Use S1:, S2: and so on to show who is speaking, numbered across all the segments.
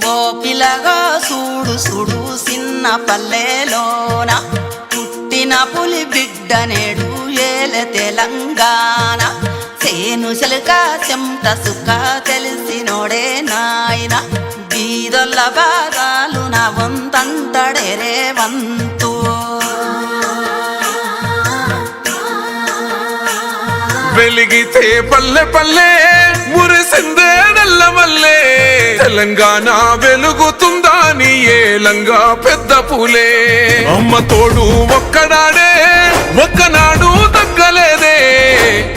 S1: ఓ పిల్లగా చూడు చూడు చిన్న పల్లెలోన పుట్టిన పులి బిడ్డ నేడు ఏలే తెలంగాణ సేను చెలుక చెమట సుక్క తెలిసినోడే నాయన బీదొల్ల బాగాలు నా వంతంటడే రేవంతు
S2: వెలిగితే పల్లె పల్లె మురిసిందే నల్లమల్లే తెలంగాణ వెలుగుతుందా నీ ఏలంగా పెద్ద పూలే అమ్మ తోడు ఒక్కడాడే ఒక్కనాడు తగ్గలేదే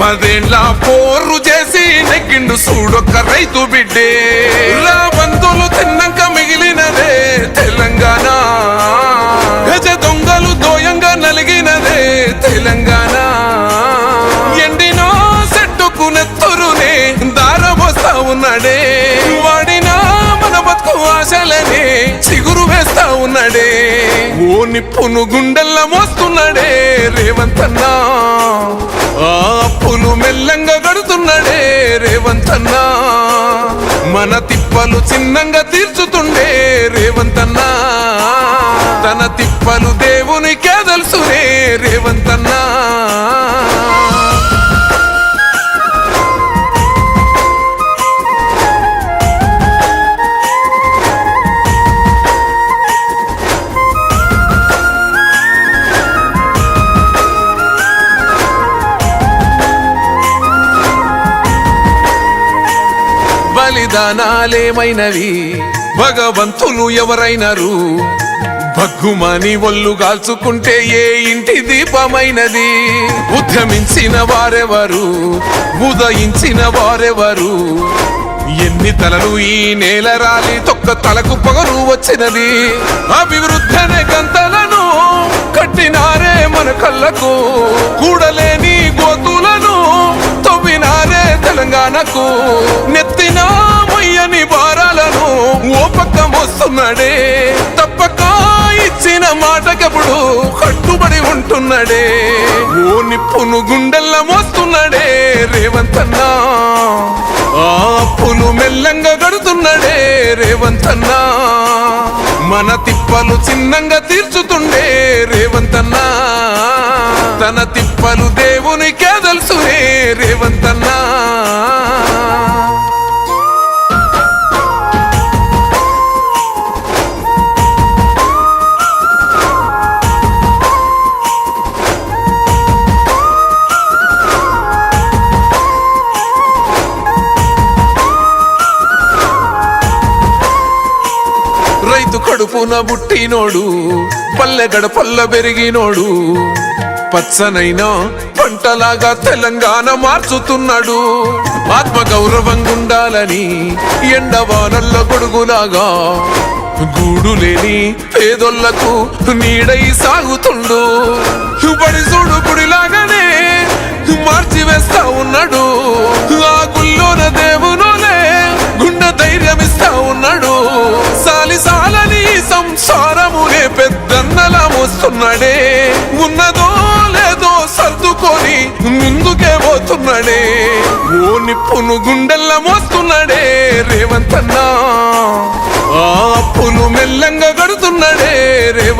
S2: 10 ఏళ్ల పోరు చేసి నెగ్గిండు చూడొక్క రైతు బిడ్డే రాబందులు తిన్నాక మిగిలినదే తెలంగాణ గజ దొంగలు దోయంగా నలిగినదే తెలంగాణ ఎండినో సెట్టుకు నెత్తురునే దారబోస్తా ఉన్నాడే వాడినా మన బతుకు ఆశలనే చిగురు వేస్తా ఉన్నాడే ఓ నిప్పును గుండెల్లా మోస్తున్నాడే రేవంతన్నా ఆ అప్పులు మెల్లంగా గడుతున్నాడే రేవంతన్నా మన తిప్పలు చిన్నంగా తీర్చుతుండే రేవంతన్నా తన తిప్పలు దేవునికే తెలుసునే రేవంతన్నా బలిదానాలేమైనవి భగవంతులు ఎవరైనరు భగ్గుమని ఒళ్ళు గాల్చుకుంటే ఏ ఇంటి దీపమైనది ఉద్యమించిన వారెవరు ఉదయించిన వారెవరు ఎన్ని తలలు ఈ నేల రాలి తొక్క తలకు పొగరు వచ్చినది అభివృద్ధనే గంతలను కట్టినారే మన కళ్ళకు కూడలేని గోతులను తవ్వినారే తెలంగాణకు నెత్తిన మొయ్యని భారాలను ఓ పక్క మోస్తున్నాడే తప్పక ఇచ్చిన మాటకప్పుడు కట్టుబడి ఉంటున్నాడే ఓ నిప్పును గుండెల్లా మోస్తున్నాడే రేవంతన్నా ఆ అప్పులు మెల్లంగా గడుతున్నాడే రేవంతన్నా మన తిప్పలు చిన్నంగా తీర్చుతుండే రేవంతన్నా తన తిప్పలు దేవునికే తెలుసునే రేవంతన్నా రైతు కడుపున బుట్టినోడు పల్లె గడపల్ల పెరిగినోడు పచ్చనైనా పంటలాగా తెలంగాణ మార్చుతున్నాడు ఆత్మ గౌరవంగా ఉండాలని ఎండవానల్ల గొడుగులాగా గూడు లేని పేదోళ్లకు నీడై సాగుతుండు బడి చూడు గుడిలాగానే మార్చి వేస్తా ఉన్నాడు ఆ గుల్లోన దేవునోలే గుండె ధైర్యం ఇస్తా ఉన్నాడు సాలిసాలని సంసారమునే పెద్దన్నలా మోస్తున్నాడే ఉన్నదో లేదో సర్దుకొని ముందుకే పోతున్నాడే ఓ నిప్పును గుండెల్లా మోస్తున్నాడే రేవంతన్నా ఆ అప్పులు మెల్లంగా గడుతున్నాడే